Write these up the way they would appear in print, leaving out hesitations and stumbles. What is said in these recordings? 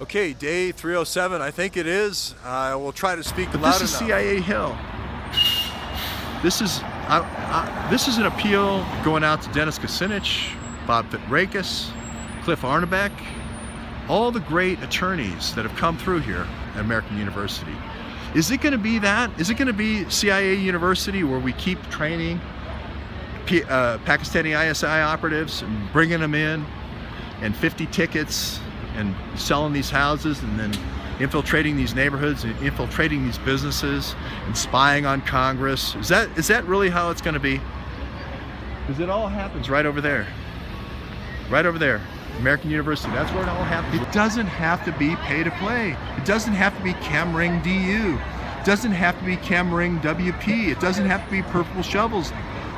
Okay, day 307, I think it is. I will try to speak But loud this is enough. CIA Hill. This is an appeal going out to Dennis Kucinich, Bob Fitzrakis, Cliff Arnebeck, all the great attorneys that have come through here at American University. Is it going to be that? Is it going to be CIA University where we keep training Pakistani ISI operatives and bringing them in and 50 tickets and selling these houses and then infiltrating these neighborhoods and infiltrating these businesses and spying on Congress? Is that really how it's going to be? Because it all happens right over there. Right over there. American University, that's where it all happens. It doesn't have to be pay to play. It doesn't have to be ChemRing DU. It doesn't have to be ChemRing WP. It doesn't have to be Purple Shovels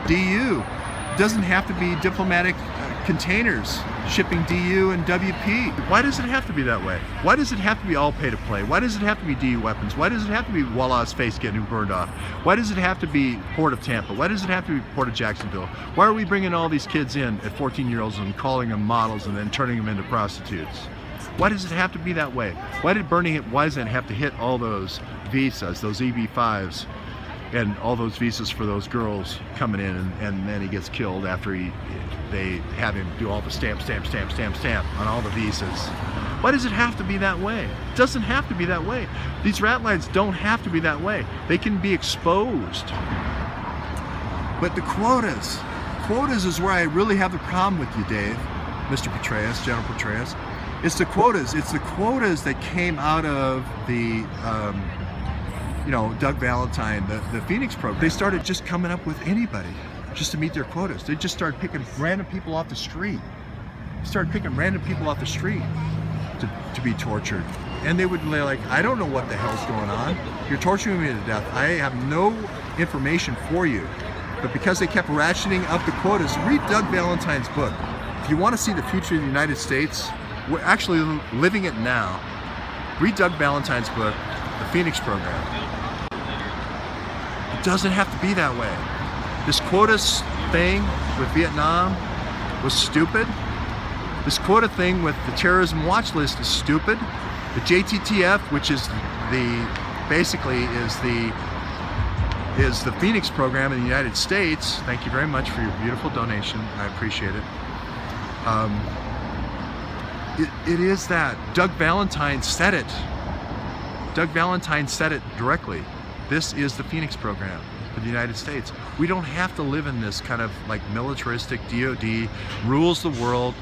DU. It doesn't have to be diplomatic containers shipping DU and WP. Why does it have to be that way? Why does it have to be all pay to play? Why does it have to be DU weapons? Why does it have to be Wallah's face getting burned off? Why does it have to be Port of Tampa? Why does it have to be Port of Jacksonville? Why are we bringing all these kids in at 14-year-olds and calling them models and then turning them into prostitutes? Why does it have to be that way? Why did Bernie Wisen have to hit all those visas, those EB-5s, and all those visas for those girls coming in, and then he gets killed after they have him do all the stamp on all the visas? Why does it have to be that way? It doesn't have to be that way. These rat lines don't have to be that way. They can be exposed. But the quotas is where I really have the problem with you, Dave, Mr. Petraeus, General Petraeus. It's the quotas that came out of the Doug Valentine, the Phoenix program. They started just coming up with anybody just to meet their quotas. They just started picking random people off the street. To be tortured. And they would be like, I don't know what the hell's going on. You're torturing me to death. I have no information for you. But because they kept ratcheting up the quotas, read Doug Valentine's book. If you want to see the future of the United States, we're actually living it now. Read Doug Valentine's book, The Phoenix Program. It doesn't have to be that way. This quotas thing with Vietnam was stupid. This quota thing with the terrorism watch list is stupid. The JTTF, which is the Phoenix program in the United States. Thank you very much for your beautiful donation. I appreciate it. It is that. Doug Valentine said it. Doug Valentine said it directly. This is the Phoenix program for the United States. We don't have to live in this kind of like militaristic DOD, rules the world,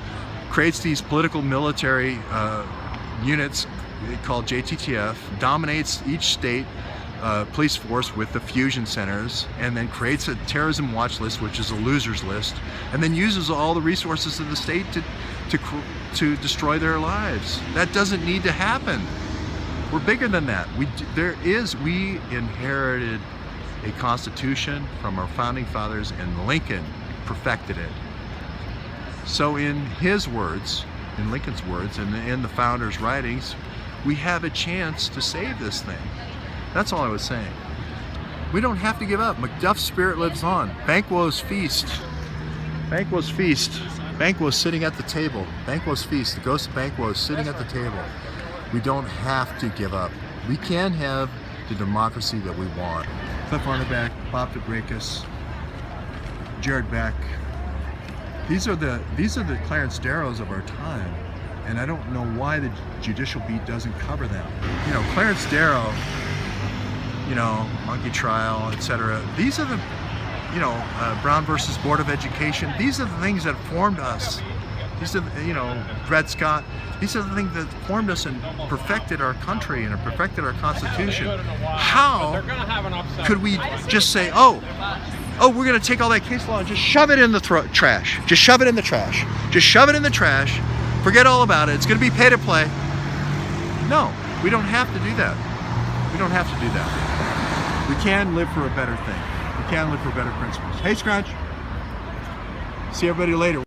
creates these political military units called JTTF, dominates each state police force with the fusion centers, and then creates a terrorism watch list, which is a loser's list, and then uses all the resources of the state to destroy their lives. That doesn't need to happen. We're bigger than that. We inherited a constitution from our founding fathers, and Lincoln perfected it. So in his words, in Lincoln's words, and in the founders' writings, we have a chance to save this thing. That's all I was saying. We don't have to give up. Macduff's spirit lives on. Banquo's feast. Banquo's feast. Banquo's sitting at the table. Banquo's feast. The ghost of Banquo is sitting at the table. We don't have to give up. We can have the democracy that we want. Cliff Arnebeck, Bob Fitzrakis, Jared Beck. These are the Clarence Darrows of our time, and I don't know why the judicial beat doesn't cover them. Clarence Darrow, Monkey Trial, etc. These are the, Brown versus Board of Education. These are the things that formed us. These are, Dred Scott. These are the things that formed us and perfected our country and perfected our Constitution. How could we just say, oh, we're going to take all that case law and just shove it in the trash. Just shove it in the trash. Just shove it in the trash. Forget all about it. It's going to be pay to play. No, we don't have to do that. We don't have to do that. We can live for a better thing. We can live for better principles. Hey, Scrunch. See everybody later.